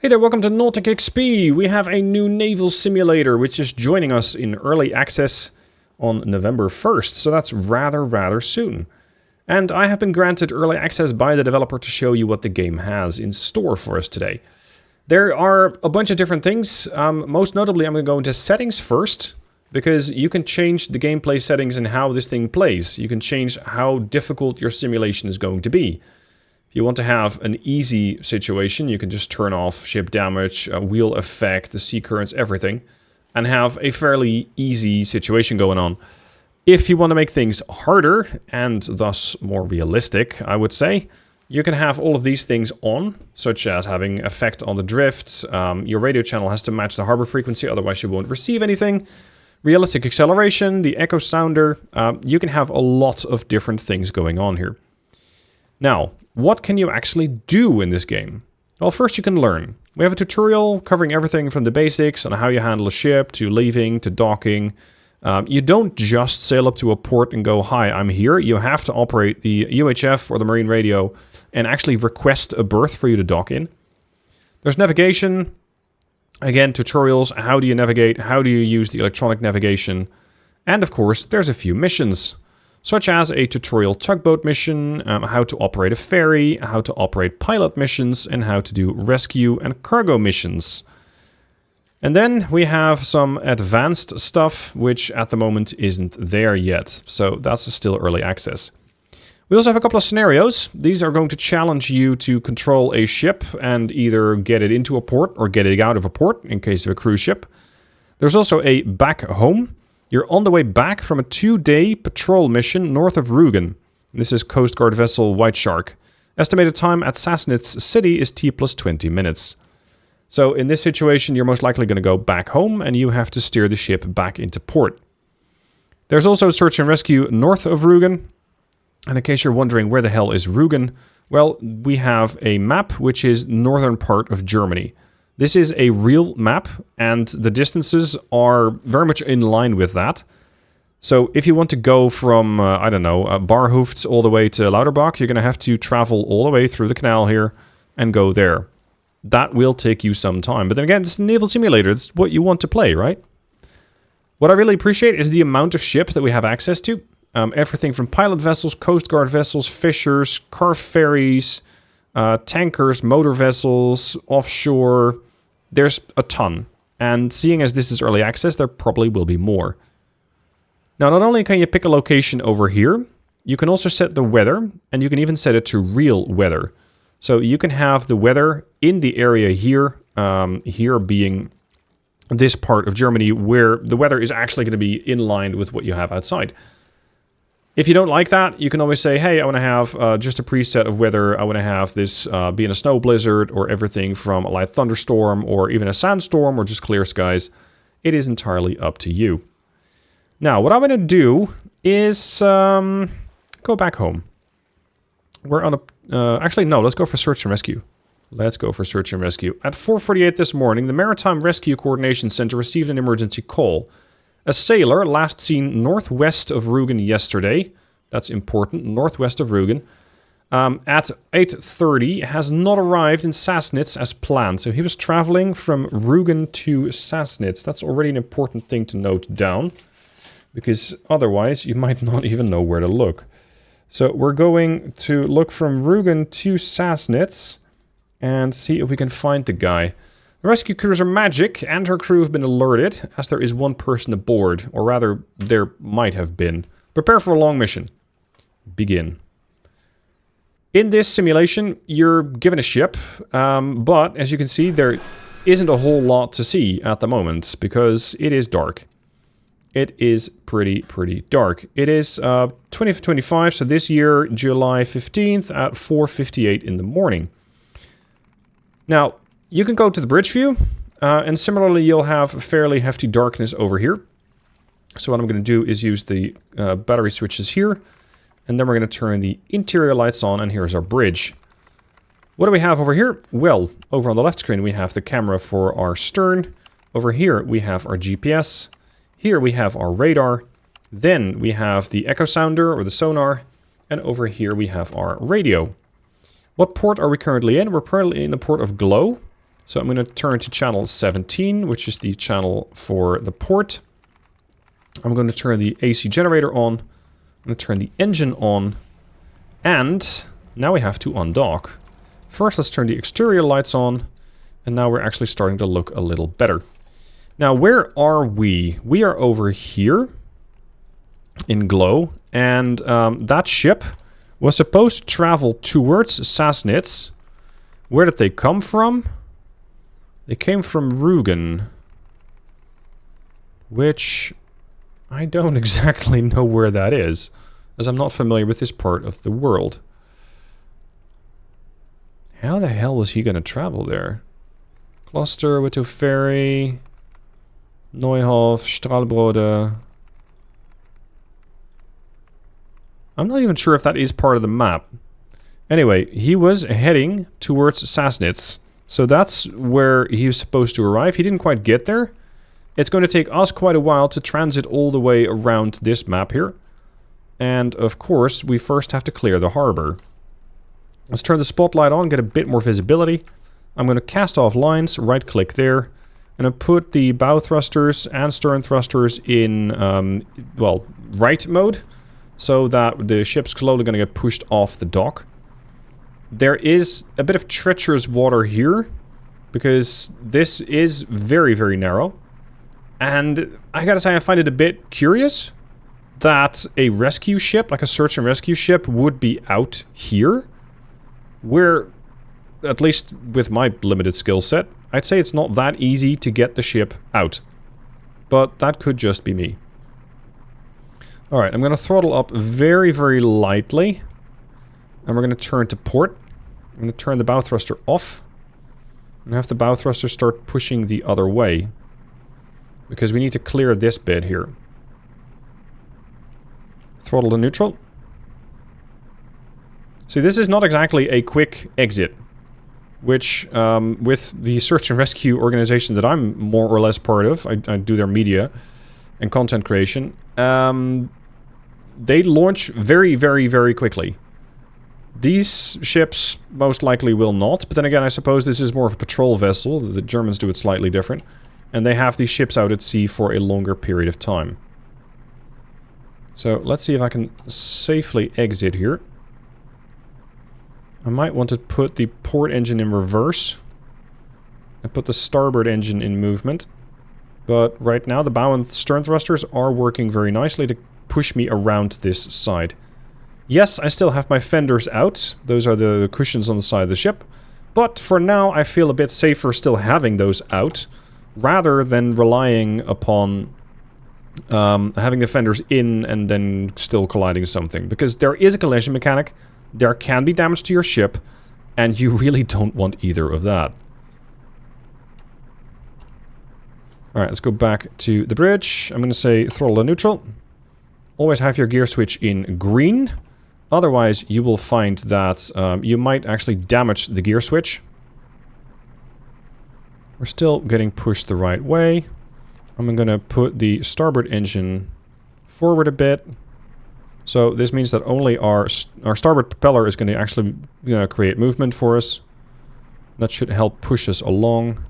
Hey there, welcome to Nautic XP. We have a new naval simulator which is joining us in early access on November 1st, so that's rather soon. And I have been granted early access by the developer to show you what the game has in store for us today. There are a bunch of different things. Most notably, I'm going to go into settings first, because you can change the gameplay settings and how this thing plays. You can change how difficult your simulation is going to be. If you want to have an easy situation, you can just turn off ship damage, wheel effect, the sea currents, everything, and have a fairly easy situation going on. If you want to make things harder, and thus more realistic, I would say, you can have all of these things on, such as having effect on the drift. Your radio channel has to match the harbor frequency, otherwise you won't receive anything. Realistic acceleration, the echo sounder, you can have a lot of different things going on here. Now, what can you actually do in this game? Well, first you can learn. We have a tutorial covering everything from the basics on how you handle a ship, to leaving, to docking. You don't just sail up to a port and go, "Hi, I'm here." You have to operate the UHF or the marine radio and actually request a berth for you to dock in. There's navigation. Again, tutorials. How do you navigate? How do you use the electronic navigation? And of course, there's a few missions, such as a tutorial tugboat mission, how to operate a ferry, how to operate pilot missions, and how to do rescue and cargo missions. And then we have some advanced stuff, which at the moment isn't there yet, so that's still early access. We also have a couple of scenarios. These are going to challenge you to control a ship and either get it into a port or get it out of a port, in case of a cruise ship. There's also a back home. You're on the way back from a 2-day patrol mission north of Rügen. This is Coast Guard vessel White Shark. Estimated time at Sassnitz City is T plus 20 minutes. So in this situation, you're most likely going to go back home and you have to steer the ship back into port. There's also search and rescue north of Rügen. And in case you're wondering where the hell is Rügen, well, we have a map which is northern part of Germany. This is a real map, and the distances are very much in line with that. So if you want to go from, I don't know, Barhoeft all the way to Lauterbach, you're going to have to travel all the way through the canal here and go there. That will take you some time. But then again, it's a naval simulator. It's what you want to play, right? What I really appreciate is the amount of ships that we have access to. Everything from pilot vessels, Coast Guard vessels, fishers, car ferries, tankers, motor vessels, offshore. There's a ton, and seeing as this is early access, there probably will be more. Now, not only can you pick a location over here, you can also set the weather, and you can even set it to real weather. So you can have the weather in the area here, here being this part of Germany, where the weather is actually going to be in line with what you have outside. If you don't like that, you can always say, hey, I want to have just a preset of weather. I want to have this be in a snow blizzard, or everything from a light thunderstorm, or even a sandstorm, or just clear skies. It is entirely up to you. Now, what I'm going to do is go back home. We're on a... actually, no, let's go for search and rescue. Let's go for search and rescue. At 4:48 this morning, the Maritime Rescue Coordination Center received an emergency call. A sailor, last seen northwest of Rügen yesterday, that's important, northwest of Rügen, at 8:30, has not arrived in Sassnitz as planned. So he was traveling from Rügen to Sassnitz. That's already an important thing to note down, because otherwise you might not even know where to look. So we're going to look from Rügen to Sassnitz and see if we can find the guy. The rescue cruiser Magic and her crew have been alerted, as there is one person aboard, or rather, there might have been. Prepare for a long mission. Begin. In this simulation, you're given a ship, but as you can see, there isn't a whole lot to see at the moment, because it is dark. It is pretty dark. It is 2025, so this year, July 15th at 4:58 in the morning. Now, you can go to the bridge view, and similarly you'll have fairly hefty darkness over here. So what I'm going to do is use the battery switches here, and then we're going to turn the interior lights on, and here's our bridge. What do we have over here? Well, over on the left screen we have the camera for our stern. Over here we have our GPS. Here we have our radar. Then we have the echo sounder, or the sonar. And over here we have our radio. What port are we currently in? We're currently in the port of Glow. So I'm going to turn to channel 17, which is the channel for the port. I'm going to turn the AC generator on. I'm going to turn the engine on. And now we have to undock. First, let's turn the exterior lights on. And now we're actually starting to look a little better. Now, where are we? We are over here in Glow. And that ship was supposed to travel towards Sassnitz. Where did they come from? They came from Rugen. Which I don't exactly know where that is, as I'm not familiar with this part of the world. How the hell was he going to travel there? Kloster, Witte Ferry, Neuhof, Strahlbrode. I'm not even sure if that is part of the map. Anyway, he was heading towards Sassnitz. So that's where he was supposed to arrive. He didn't quite get there. It's going to take us quite a while to transit all the way around this map here. And of course, we first have to clear the harbor. Let's turn the spotlight on, get a bit more visibility. I'm going to cast off lines, right click there. And I put the bow thrusters and stern thrusters in, well, right mode. So that the ship's slowly going to get pushed off the dock. There is a bit of treacherous water here, because this is very, very narrow. And I gotta say, I find it a bit curious that a rescue ship, like a search and rescue ship, would be out here. Where, at least with my limited skill set, I'd say it's not that easy to get the ship out. But that could just be me. Alright, I'm gonna throttle up very, very lightly. And we're going to turn to port. I'm going to turn the bow thruster off. And have the bow thruster start pushing the other way. Because we need to clear this bit here. Throttle to neutral. See, this is not exactly a quick exit. Which, with the search and rescue organization that I'm more or less part of, I do their media and content creation, they launch very, very, very quickly. These ships most likely will not, but then again I suppose this is more of a patrol vessel. The Germans do it slightly different. And they have these ships out at sea for a longer period of time. So let's see if I can safely exit here. I might want to put the port engine in reverse. And put the starboard engine in movement. But right now the bow and stern thrusters are working very nicely to push me around this side. Yes, I still have my fenders out. Those are the cushions on the side of the ship. But for now, I feel a bit safer still having those out, rather than relying upon having the fenders in and then still colliding something. Because there is a collision mechanic, there can be damage to your ship, and you really don't want either of that. Alright, let's go back to the bridge. I'm going to say throttle to neutral. Always have your gear switch in green. Otherwise, you will find that you might actually damage the gear switch. We're still getting pushed the right way. I'm going to put the starboard engine forward a bit. So this means that only our starboard propeller is going to actually create movement for us. That should help push us along.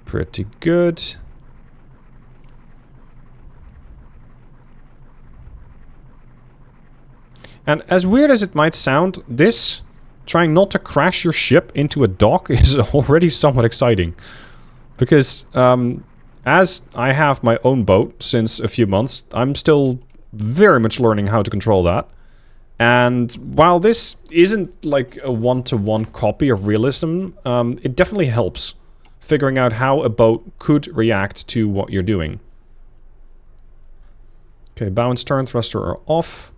Pretty good. And as weird as it might sound, this, trying not to crash your ship into a dock, is already somewhat exciting. Because, as I have my own boat since a few months, I'm still very much learning how to control that. And while this isn't like a one-to-one copy of realism, it definitely helps figuring out how a boat could react to what you're doing. Okay, bow and stern thruster are off.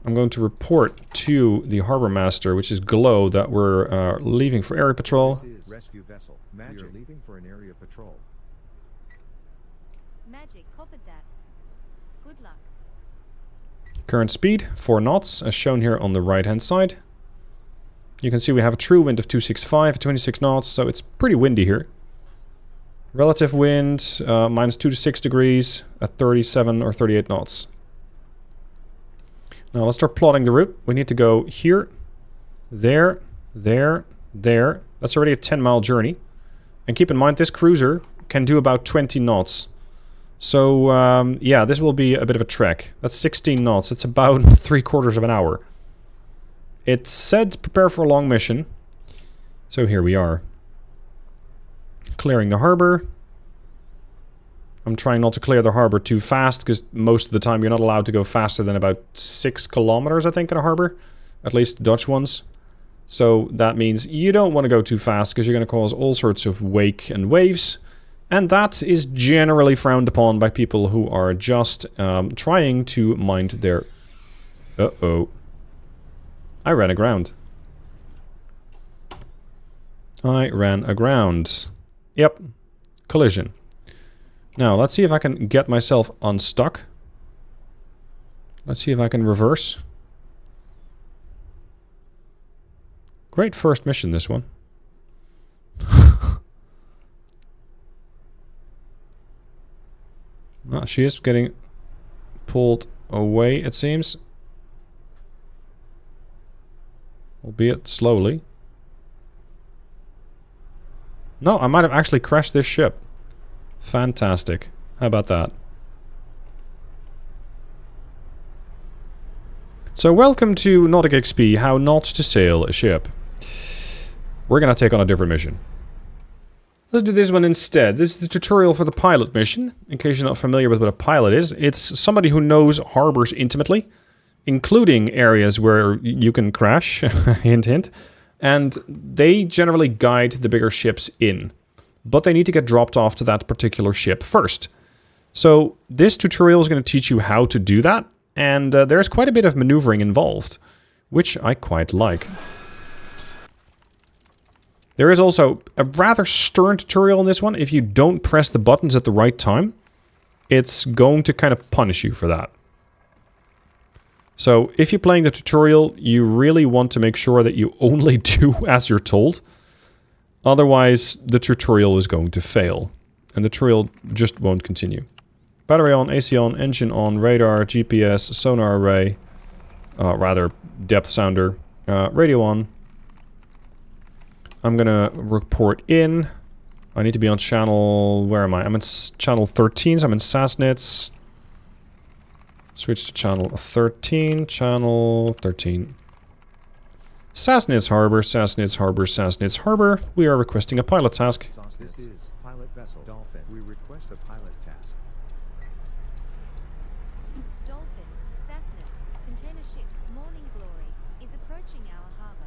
I'm going to report to the harbor master, which is Glow, that we're leaving for area patrol. This is rescue vessel. Magic. We are leaving for an area patrol. Magic, copied that. Good luck. Current speed, 4 knots, as shown here on the right-hand side. You can see we have a true wind of 265 at 26 knots, so it's pretty windy here. Relative wind, minus 2 to 6 degrees at 37 or 38 knots. Now let's start plotting the route. We need to go here, there, there, there. That's already a 10-mile journey. And keep in mind, this cruiser can do about 20 knots. So, yeah, this will be a bit of a trek. That's 16 knots. It's about 3/4 of an hour. It said prepare for a long mission. So here we are. Clearing the harbor. I'm trying not to clear the harbor too fast, because most of the time you're not allowed to go faster than about 6 kilometers, I think, in a harbor. At least Dutch ones. So that means you don't want to go too fast, because you're going to cause all sorts of wake and waves. And that is generally frowned upon by people who are just trying to mind their... Uh-oh. I ran aground. I ran aground. Yep. Collision. Now, let's see if I can get myself unstuck. Let's see if I can reverse. Great first mission, this one. Oh, she is getting pulled away, it seems. Albeit slowly. No, I might have actually crashed this ship. Fantastic. How about that? So welcome to Nautic XP, how not to sail a ship. We're gonna take on a different mission. Let's do this one instead. This is the tutorial for the pilot mission. In case you're not familiar with what a pilot is, it's somebody who knows harbors intimately, including areas where you can crash, hint hint, and they generally guide the bigger ships in. But they need to get dropped off to that particular ship first. So this tutorial is going to teach you how to do that, and there's quite a bit of maneuvering involved, which I quite like. There is also a rather stern tutorial in this one. If you don't press the buttons at the right time, it's going to kind of punish you for that. So if you're playing the tutorial, you really want to make sure that you only do as you're told. Otherwise, the tutorial is going to fail. And the tutorial just won't continue. Battery on, AC on, engine on, radar, GPS, sonar array. Rather, depth sounder. Radio on. I'm gonna report in. I need to be on channel... Where am I? I'm in channel 13, so I'm in Sassnitz. Switch to channel 13. Channel 13. Sassnitz Harbor, Sassnitz Harbor, Sassnitz Harbor. We are requesting a pilot task. This is pilot vessel Dolphin. We request a pilot task. Dolphin, Sassnitz, container ship Morning Glory, is approaching our harbor.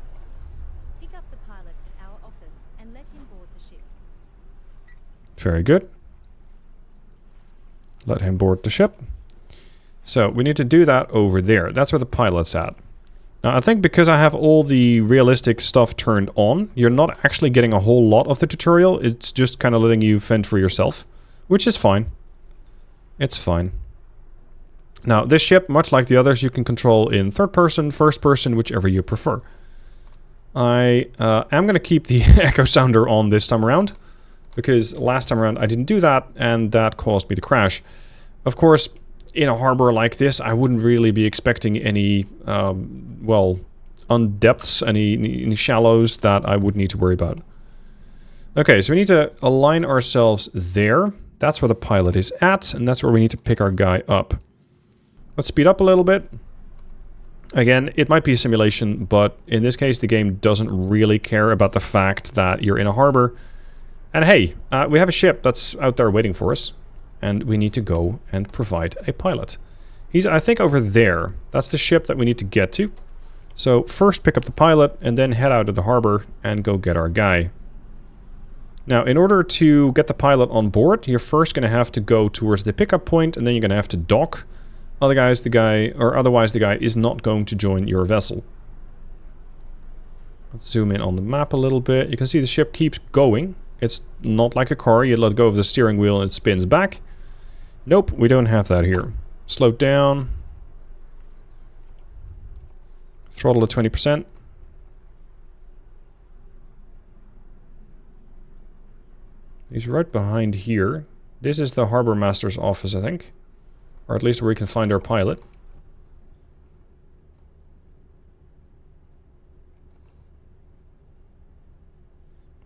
Pick up the pilot at our office and let him board the ship. Very good. Let him board the ship. So, we need to do that over there. That's where the pilot's at. Now, I think because I have all the realistic stuff turned on, you're not actually getting a whole lot of the tutorial. It's just kind of letting you fend for yourself, which is fine. It's fine. Now, this ship, much like the others, you can control in third person, first person, whichever you prefer. I am going to keep the echo sounder on this time around, because last time around I didn't do that, and that caused me to crash. Of course, in a harbor like this, I wouldn't really be expecting any, well, undepths, any shallows that I would need to worry about. Okay, so we need to align ourselves there. That's where the pilot is at, and that's where we need to pick our guy up. Let's speed up a little bit. Again, it might be a simulation, but in this case, the game doesn't really care about the fact that you're in a harbor. And hey, we have a ship that's out there waiting for us. And we need to go and provide a pilot. He's, I think, over there. That's the ship that we need to get to. So first pick up the pilot and then head out of the harbor and go get our guy. Now, in order to get the pilot on board, you're first going to have to go towards the pickup point, and then you're going to have to dock. Otherwise, the guy is not going to join your vessel. Let's zoom in on the map a little bit. You can see the ship keeps going. It's not like a car. You let go of the steering wheel and it spins back. Nope, we don't have that here. Slow down. Throttle at 20%. He's right behind here. This is the Harbor Master's office, I think. Or at least where we can find our pilot.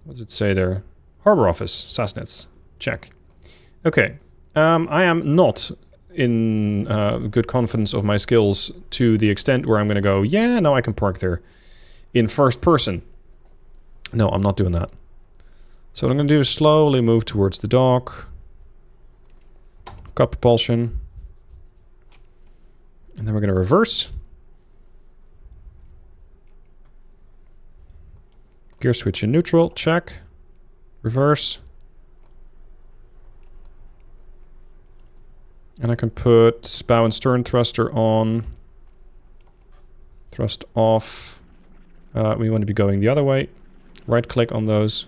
What does it say there? Harbor office, Sassnitz. Check. Okay. I am not in good confidence of my skills to the extent where I'm going to go, yeah, no, I can park there. In first person. No, I'm not doing that. So what I'm going to do is slowly move towards the dock. Got propulsion. And then we're going to reverse. Gear switch in neutral, check. Reverse. And I can put bow and stern thruster on. Thrust off. We want to be going the other way. Right click on those.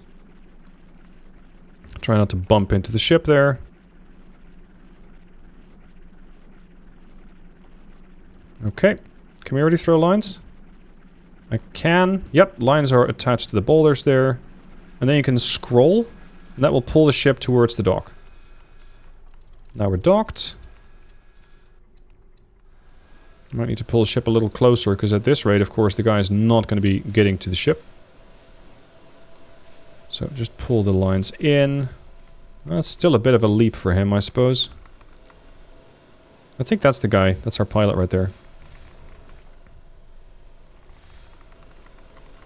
Try not to bump into the ship there. Okay. Can we already throw lines? I can. Yep, lines are attached to the boulders there. And then you can scroll, and that will pull the ship towards the dock. Now we're docked. Might need to pull the ship a little closer, because at this rate, of course, the guy is not going to be getting to the ship. So just pull the lines in. That's still a bit of a leap for him, I suppose. I think that's the guy. That's our pilot right there.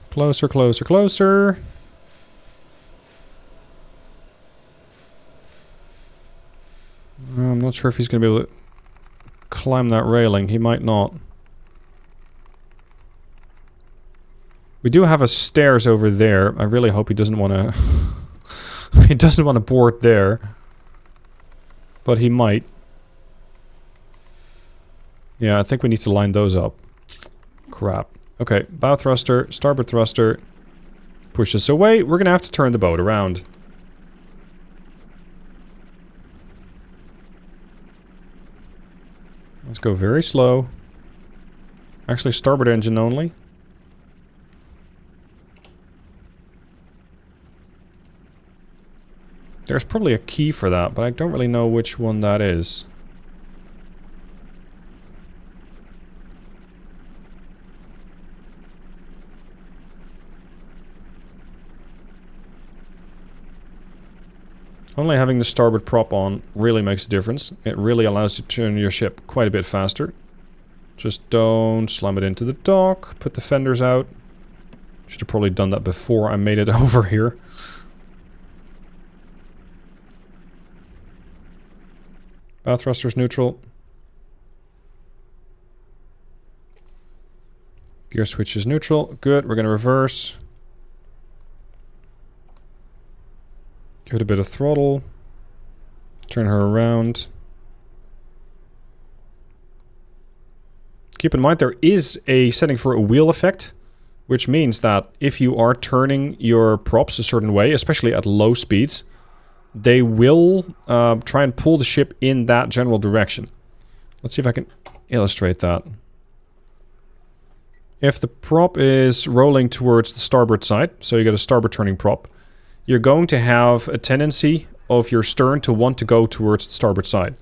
Closer, closer, closer. I'm not sure if he's going to be able to climb that railing. He might not. We do have a stairs over there. I really hope he doesn't want to... he doesn't want to board there. But he might. Yeah, I think we need to line those up. Crap. Okay, bow thruster, starboard thruster. Push us away. We're going to have to turn the boat around. Let's go very slow. Actually, starboard engine only. There's probably a key for that, but I don't really know which one that is. Only having the starboard prop on really makes a difference. It really allows you to turn your ship quite a bit faster. Just don't slam it into the dock. Put the fenders out. Should have probably done that before I made it over here. Bow thrusters neutral. Gear switch is neutral. Good. We're going to reverse. Give it a bit of throttle. Turn her around. Keep in mind there is a setting for a wheel effect, which means that if you are turning your props a certain way, especially at low speeds, they will try and pull the ship in that general direction. Let's see if I can illustrate that. If the prop is rolling towards the starboard side, so you get a starboard turning prop, you're going to have a tendency of your stern to want to go towards the starboard side.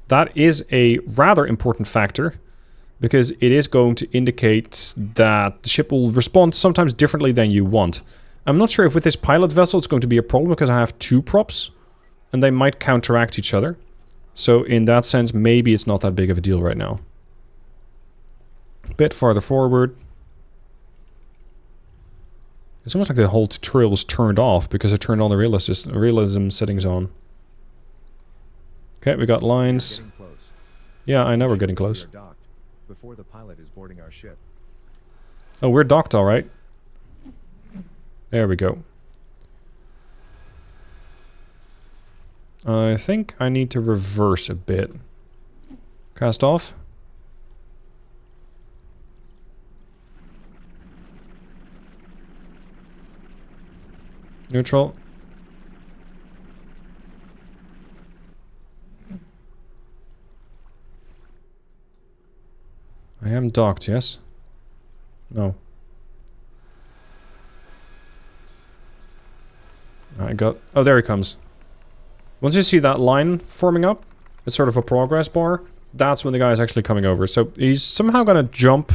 That is a rather important factor, because it is going to indicate that the ship will respond sometimes differently than you want. I'm not sure if with this pilot vessel it's going to be a problem, because I have two props, and they might counteract each other. So in that sense, maybe it's not that big of a deal right now. A bit farther forward. It's almost like the whole tutorial was turned off because I turned all the realism settings on. Okay, we got lines. Yeah, I know we're getting close. Before the pilot is boarding our ship. Oh, we're docked, all right. There we go. I think I need to reverse a bit. Cast off. Neutral. I am docked, yes? No. I got... Oh, there he comes. Once you see that line forming up, it's sort of a progress bar, that's when the guy is actually coming over. So he's somehow going to jump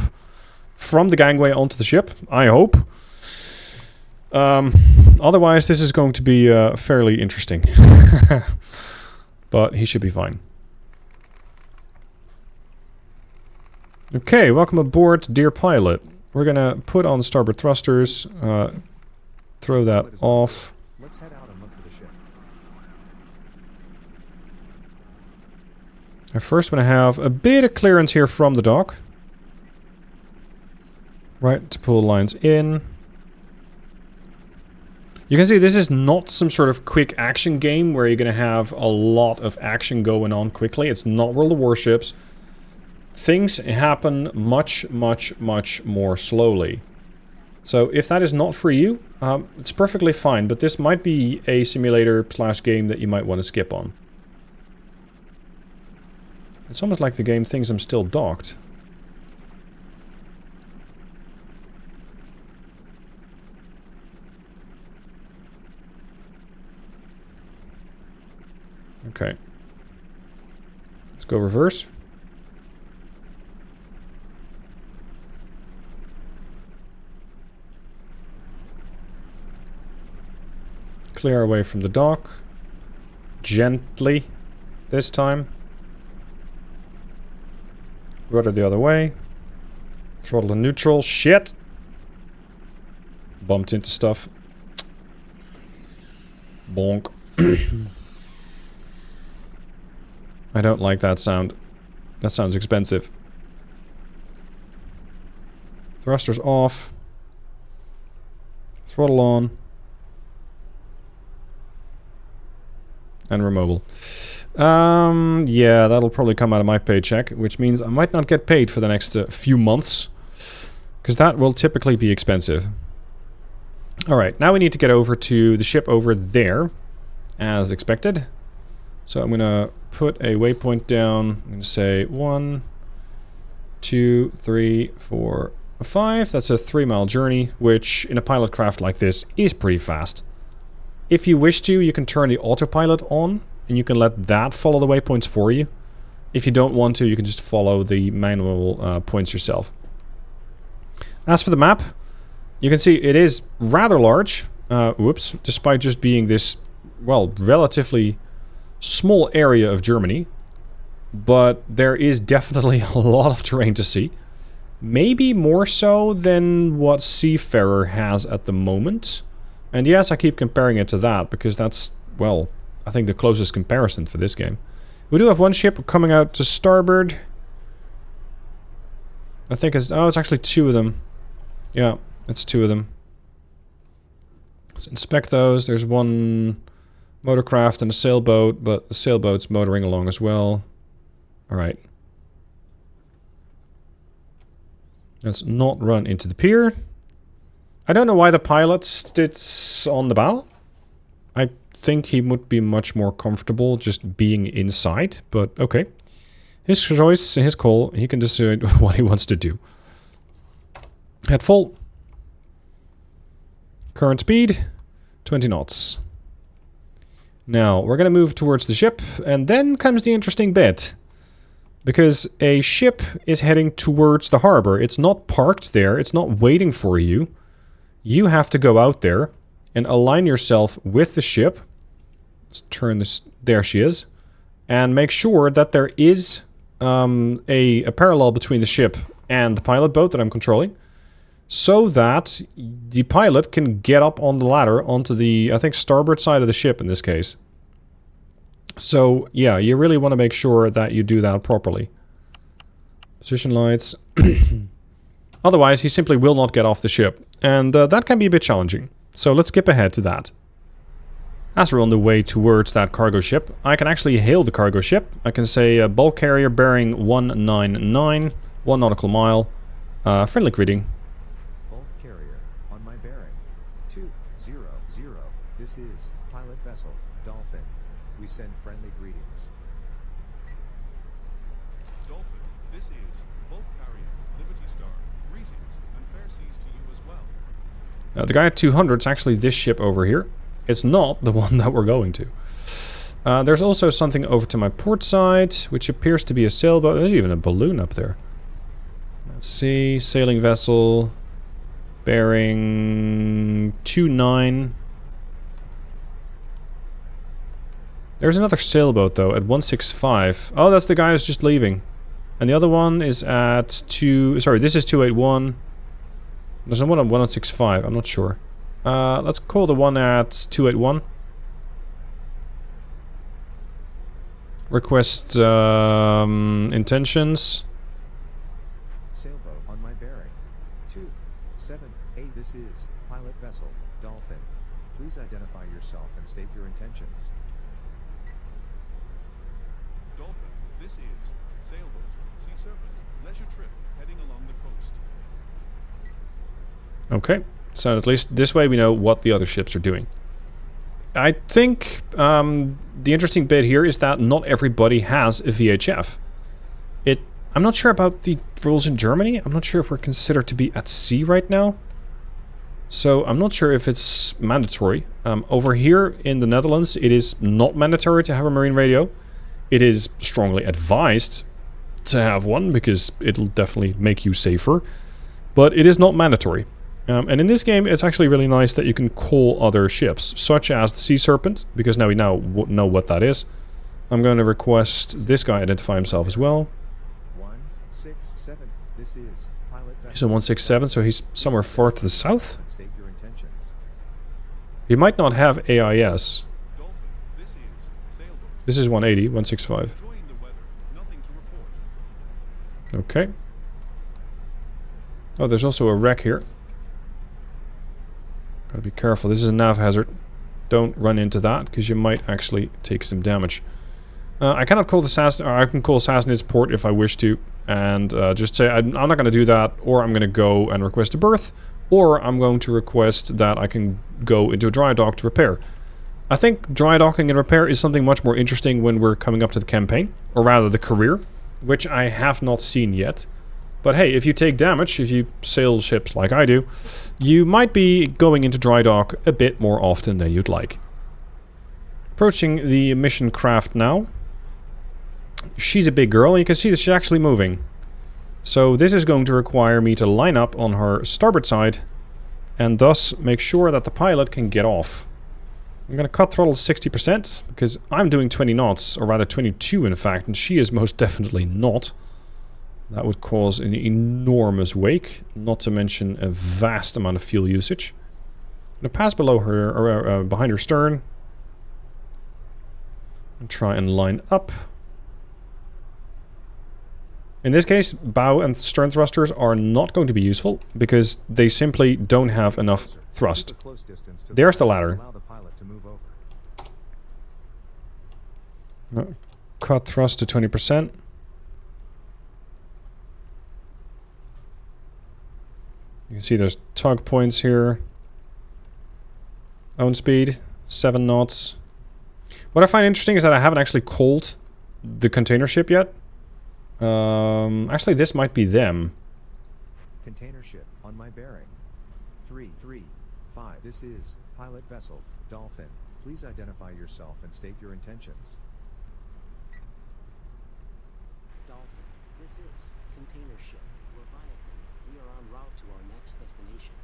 from the gangway onto the ship, I hope. Otherwise, this is going to be fairly interesting. But he should be fine. Okay, welcome aboard, dear pilot. We're gonna put on the starboard thrusters, throw that off. Let's head out and look for the ship. I first want to have a bit of clearance here from the dock. Right, to pull lines in. You can see this is not some sort of quick action game where you're going to have a lot of action going on quickly. It's not World of Warships. Things happen much, much, much more slowly. So if that is not for you, it's perfectly fine. But this might be a simulator / game that you might want to skip on. It's almost like the game thinks I'm still docked. Okay. Let's go reverse. Clear away from the dock. Gently this time. Rudder the other way. Throttle to neutral. Shit! Bumped into stuff. Bonk. I don't like that sound. That sounds expensive. Thrusters off. Throttle on. And we're mobile. Yeah, that'll probably come out of my paycheck, which means I might not get paid for the next few months. Because that will typically be expensive. Alright, now we need to get over to the ship over there, as expected. So I'm gonna put a waypoint down. I'm gonna say 1, 2, 3, 4, 5. That's a 3-mile journey, which in a pilot craft like this is pretty fast. If you wish to, you can turn the autopilot on, and you can let that follow the waypoints for you. If you don't want to, you can just follow the manual points yourself. As for the map, you can see it is rather large. Whoops, despite just being this, well, relatively small area of Germany. But there is definitely a lot of terrain to see. Maybe more so than what Seafarer has at the moment. And yes, I keep comparing it to that, because that's, well, I think the closest comparison for this game. We do have one ship coming out to starboard. I think it's, oh, it's actually 2 of them. Yeah, it's 2 of them. Let's inspect those. There's one motorcraft and a sailboat, but the sailboat's motoring along as well. Alright. Let's not run into the pier. I don't know why the pilot sits on the bow. I think he would be much more comfortable just being inside, but okay. His choice, his call, he can decide what he wants to do. Head full. Current speed, 20 knots. Now, we're gonna move towards the ship, and then comes the interesting bit. Because a ship is heading towards the harbor. It's not parked there, it's not waiting for you. You have to go out there and align yourself with the ship. Let's turn this, there she is. And make sure that there is a parallel between the ship and the pilot boat that I'm controlling. So that the pilot can get up on the ladder onto the, I think, starboard side of the ship in this case. So, yeah, you really want to make sure that you do that properly. Position lights. Otherwise, he simply will not get off the ship. And that can be a bit challenging. So let's skip ahead to that. As we're on the way towards that cargo ship, I can actually hail the cargo ship. I can say bulk carrier bearing 199, 1 nautical mile. Friendly greeting. Bulk carrier on my bearing. 200. This is pilot vessel Dolphin. We send friendly greetings. Dolphin, this is bulk carrier Liberty Star. Greetings and fair seas to you as well. The guy at 200 is actually this ship over here. It's not the one that we're going to. There's also something over to my port side, which appears to be a sailboat. There's even a balloon up there. Let's see, sailing vessel, bearing 129. There's another sailboat though at 165. Oh, that's the guy who's just leaving. And the other one is at 2... Sorry, this is 281. There's one on 165, I'm not sure. Let's call the one at 281. Request intentions. Sailboat on my bearing. 278. This is pilot vessel Dolphin. Please identify yourself and state your intentions. Dolphin, this is sailboat, Sea Serpent, leisure trip, heading along the coast. Okay, so at least this way we know what the other ships are doing. I think the interesting bit here is that not everybody has a VHF. I'm not sure about the rules in Germany. I'm not sure if we're considered to be at sea right now. So I'm not sure if it's mandatory. Over here in the Netherlands, it is not mandatory to have a marine radio. It is strongly advised to have one because it'll definitely make you safer. But it is not mandatory. And in this game, it's actually really nice that you can call other ships, such as the Sea Serpent, because now we now know what that is. I'm going to request this guy identify himself as well. 167. This is pilot vessel. He's a 167, so he's somewhere far to the south. State your intentions. He might not have AIS. Dolphin, this is sailboat. This is 180, 165. Enjoying the weather, nothing to report. Okay. Oh, there's also a wreck here. Gotta be careful. This is a nav hazard. Don't run into that, because you might actually take some damage. I cannot call the I can call Sassnitz port if I wish to, and just say I'm not going to do that, or I'm going to go and request a berth, or I'm going to request that I can go into a dry dock to repair. I think dry docking and repair is something much more interesting when we're coming up to the campaign, or rather the career, which I have not seen yet. But hey, if you take damage, if you sail ships like I do, you might be going into dry dock a bit more often than you'd like. Approaching the mission craft now. She's a big girl, and you can see that she's actually moving. So this is going to require me to line up on her starboard side, and thus make sure that the pilot can get off. I'm going to cut throttle to 60%, because I'm doing 20 knots, or rather 22 in fact, and she is most definitely not. That would cause an enormous wake, not to mention a vast amount of fuel usage. I'm going to pass below her, or behind her stern, and try and line up. In this case, bow and stern thrusters are not going to be useful, because they simply don't have enough thrust. Keep a close distance to There's the ladder. Allow the pilot to move over. Cut thrust to 20%. You can see there's tug points here. Own speed, 7 knots. What I find interesting is that I haven't actually called the container ship yet. Actually, this might be them. Container ship on my bearing. 335. This is pilot vessel Dolphin. Please identify yourself and state your intentions. Dolphin, this is container ship Leviathan. We are en route to our next destination.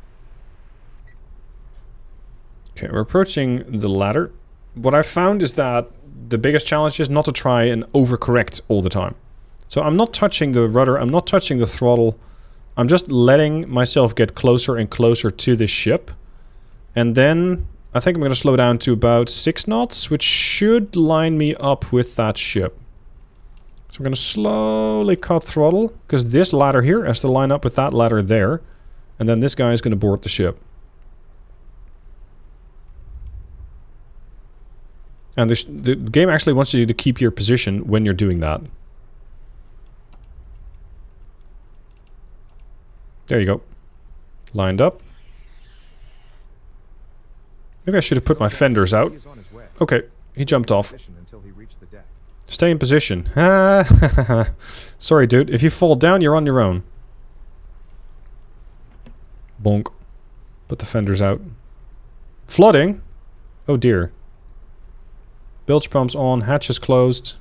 Okay, we're approaching the ladder. What I found is that the biggest challenge is not to try and overcorrect all the time. So I'm not touching the rudder, I'm not touching the throttle. I'm just letting myself get closer and closer to this ship. And then I think I'm going to slow down to about 6 knots, which should line me up with that ship. So we're going to slowly cut throttle, because this ladder here has to line up with that ladder there. And then this guy is going to board the ship. And the game actually wants you to keep your position when you're doing that. There you go. Lined up. Maybe I should have put my fenders out. He is on his way. Okay, he jumped off. Position until he reached the deck. Stay in position. Sorry, dude. If you fall down, you're on your own. Bonk. Put the fenders out. Flooding? Oh dear. Bilge pumps on. Hatches closed.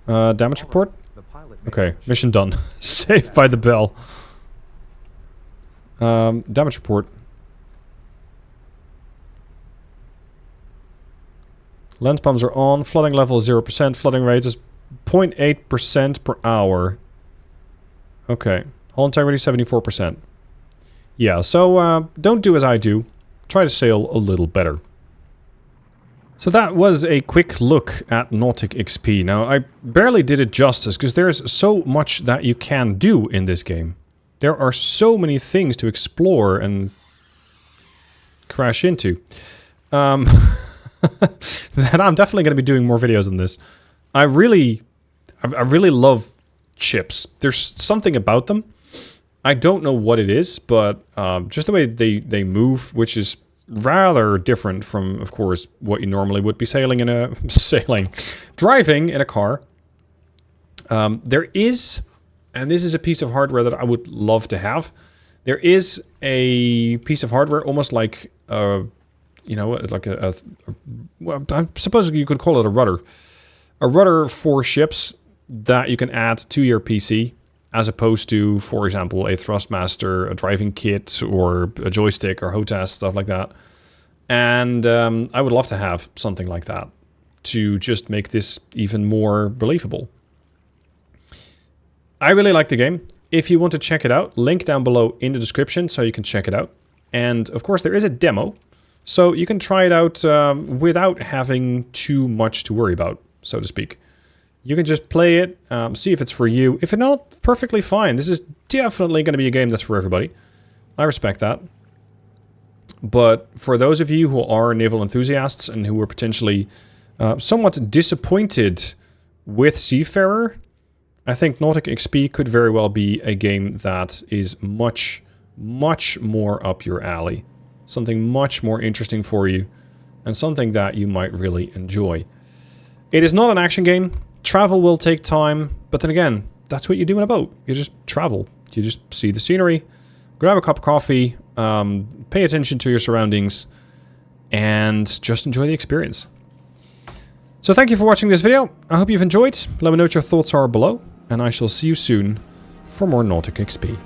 Damage report? The pilot made Okay, a ship. mission done. Saved by the bell. Damage report. Lens pumps are on. Flooding level is 0%. Flooding rate is 0.8% per hour. Okay. Hull integrity 74%. Yeah, so don't do as I do. Try to sail a little better. So that was a quick look at Nautic XP. Now, I barely did it justice, because there's so much that you can do in this game. There are so many things to explore and crash into. That I'm definitely going to be doing more videos on this. I really love chips. There's something about them. I don't know what it is, but just the way they move, which is rather different from, of course, what you normally would be driving in a car. There is, and this is a piece of hardware that I would love to have. There is a piece of hardware, almost like, you know, like well, I suppose you could call it a rudder. A rudder for ships that you can add to your PC, as opposed to, for example, a Thrustmaster, a driving kit, or a joystick, or HOTAS, stuff like that. And I would love to have something like that to just make this even more believable. I really like the game. If you want to check it out, link down below in the description so you can check it out. And of course there is a demo, so you can try it out without having too much to worry about, so to speak. You can just play it, see if it's for you. If it's not, perfectly fine. This is definitely going to be a game that's for everybody. I respect that. But for those of you who are naval enthusiasts and who are potentially somewhat disappointed with Seafarer, I think Nautic XP could very well be a game that is much, much more up your alley. Something much more interesting for you, and something that you might really enjoy. It is not an action game. Travel will take time, but then again, that's what you do in a boat. You just travel. You just see the scenery, grab a cup of coffee, pay attention to your surroundings, and just enjoy the experience. So thank you for watching this video. I hope you've enjoyed. Let me know what your thoughts are below, and I shall see you soon for more Nautic XP.